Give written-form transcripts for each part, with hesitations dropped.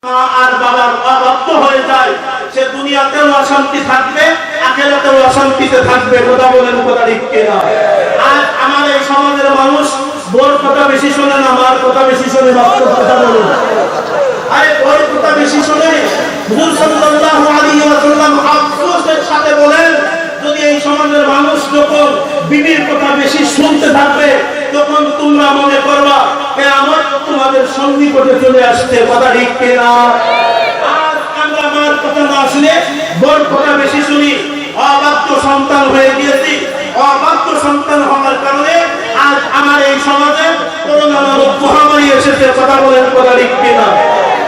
মা আর বাবার অবাধ্য হয়ে যায়, সে দুনিয়াতেও অশান্তি থাকবে, আখিরাতেও অশান্তিতে থাকবে। কথা বলেন, কথা ঠিক কিনা? আজ আমার এই সমাজের মানুষ বোর কথা বেশি শোনে না, মার কথা বেশি শোনে। বাস্তব কথা বলুন, আরে বোর কথা বেশি শোনে। হুজুর সাল্লাল্লাহু আলাইহি ওয়াসাল্লাম আফসোসের সাথে বলেন, যদি এই সমাজের মানুষ যখন বিবির কথা বেশি শুনতে থাকবে, তখন তোমরা মনে করবা কিয়ামত তোমাদের সন্নিকটে চলে আসছে। কথা ঠিক কিনা? আজ আমরা মার কথা না শুনে বোর কথা বেশি শুনি, অবাধ্য সন্তান হয়ে গিয়েছি। অবাধ্য সন্তান হওয়ার কারণে আজ আমার এই সমাজে করোনা নামক মহামারী এসেছে। কথা বলেন, কথা ঠিক কিনা?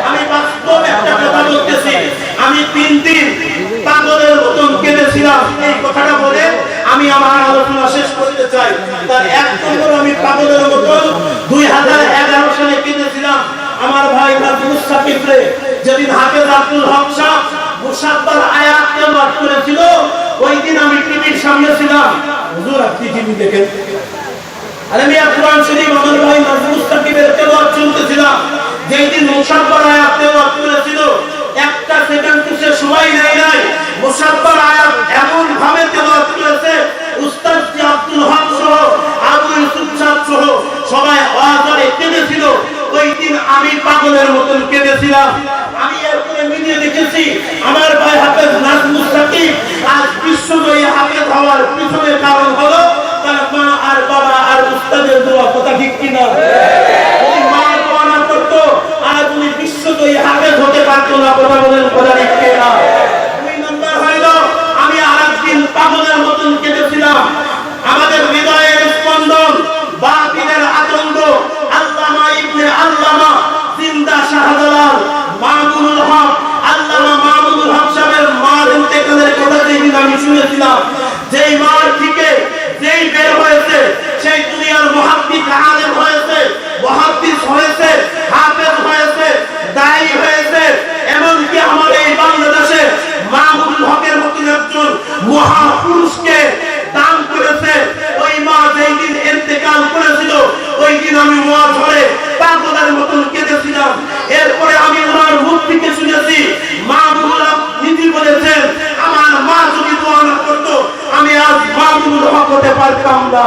আমি বাস্তব একটা কথা বলতেছি, আমি 3 দিন পাগলের মতন কেঁদেছিলাম। এই কথাটা বলে আমি আমার আলোচনা শেষ করতে চাই। তার 1 নম্বর, আমি পাগলের মতন 2011 সালে কেঁদেছিলাম আমার ভাই নাজমুস সাকিবরে, যেদিন হাফেজ আব্দুল হক সাহেব মুসাব্বার আয়াত তেলাওয়াত করেছিল। ওই দিন আমি টিভির সামনে ছিলাম। হুজুর আপনি টিভি দেখেন? আরে আমি কোরআন শরীফ আমার ভাই নাজমুস সাকিবের তেলাওয়াত শুনতেছিলাম। যেই দিন মুসাব্বার আয়াত তেলাওয়াত করেছিল, একটা সেকেন্ড সে সময় নেয় নাই। মুসাব্বার আয়াত এমন ভাবে তেলাওয়াত করেছে, উস্তাদ আব্দুল হক সহ আবু ইউসুফ সাহেব সহ সবাই আওয়াজে কেঁদেছিল। ওই দিন আমি পাগলের মতন কেঁদেছিলাম। আমি এরপরে মিলিয়ে দেখেছি আমার ভাই হাফেজ নাজমুস সাকিব আজ বিশ্বজয়ী হাফেজ হওয়ার পিছনে কারণ হলো তার মা আর বাবা আর উস্তাদের দোয়া। কথা ঠিক কিনা? যদি মা দোয়া না করতো আজ উনি বিশ্বজয়ী হাফেজ হতে পারতো না। কথা বলেন, কথা ঠিক কিনা? 2 নম্বর হইল, আমি আরেকদিন পাগলের মতন কেঁদেছিলাম। আমাদের হৃদয়ের স্পন্দন, বাতিলের আতঙ্ক, আল্লামা ইবনে আল্লামা জিন্দা শাহজালাল মামুনুল হক, আল্লামা মামুনুল হক সাহেবের মার ইন্তেকালের কথা যেদিন আমি শুনেছিলাম, যেই মার থেকে যেই বের হয়েছে সেই দুনিয়ার মুহাদ্দিস আলেম হয়েছে, মুহাদ্দিস হয়েছে, হাফেজ হয়েছে, দায়ী হয়েছে। এমনকি আমার এই বাংলাদেশে মামুনুল হকের মতন একজন মহাপুরুষকে দান করেছে। ওই মা যেই দিন ইন্তেকাল করেছিল, ওই দিন আমি ওয়াজ হয়ে পাগলের মতন কেঁদেছিলাম। এরপরে আমি ওনার মুখ থেকে শুনেছি মামুনুল হক নিজে বলেছেন, আমার মা যদি দোয়া না করতো আমি আজ মামুনুল হক হতে পারতাম না।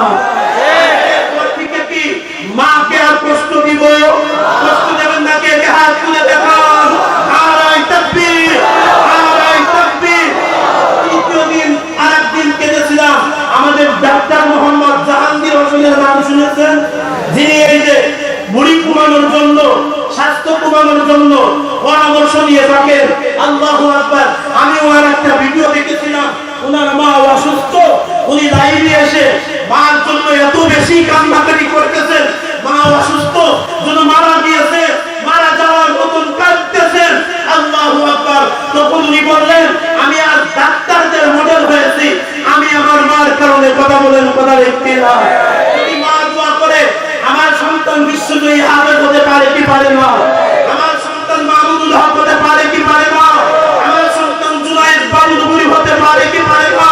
এরপর থেকে কি মাকে আর কষ্ট দিব? কষ্ট দেবেন না? কে হাত তুলে দেখান। নারায়ে তাকবীর, নারায়ে তাকবীর। তৃতীয় দিন আরেকদিন কেঁদেছিলাম। আমাদের ডাক্তার মোহাম্মদ জাহাঙ্গীর হোসেনের নাম শুনেছেন? যিনি এই যে মুড়ি কমানোর জন্য, স্বাস্থ্য কমানোর জন্য পরামর্শ নিয়ে থাকেন। আল্লাহু আকবার। আমি ওনার একটা ভিডিও দেখেছিলাম, ওনার মা অসুস্থ, উনি লাইভে এসে মার জন্য এত বেশি কান্নাকাটি করতেছেন। মা অসুস্থ, যেন মারা গিয়েছে, মারা যাওয়ার মতন কাঁদতেছেন। আল্লাহু আকবার। তখন উনি বললেন, আমি আজ ডাক্তারদের মডেল হয়েছি, আমি আমার মার কারণে। কথা বলেন, কথা লিখতে না? যদি মা দোয়া করে আমার সন্তান বিশ্বজয়ী হাফেজ হতে পারে কি পারে না? আমার সন্তান মামুনুল হক হতে পারে কি পারে না? আমার সন্তান জুনায়েদ বান্দুগুরি হতে পারে কি পারে না?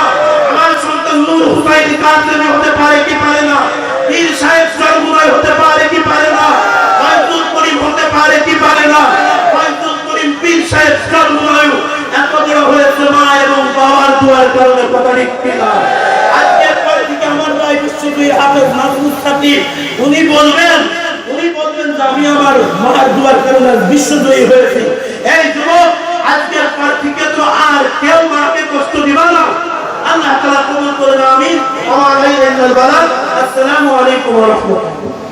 আমার সন্তান নূর হুসাইন কাসেমি হতে পারে কি পারে না? পীর সাহেব সরগুনাই হতে পারে কি পারে না? ফয়জুল করিম হতে পারে কি পারে না? ফয়জুল করিম পীর সাহেব সরগুনাই এত বড় হয়েছে মা এবং বাবার দোয়ার কারণে। কথা ঠিক কিনা? আজকের পর থেকে আমার ভাই বিশ্বজয়ী হাফেজ নাজমুস সাকিব উনি বলবেন যে আমি আমার মার দোয়ার কারণে বিশ্বজয়ী হয়েছি। এই যুবক, আজকের পর থেকে তো আর কেউ মাকে কষ্ট দিবা না। আল্লাহ তাআলা কবুল করুন। আমিন। ওয়া আলাইকুম আসসালাম ওয়া রাহমাতুল্লাহ।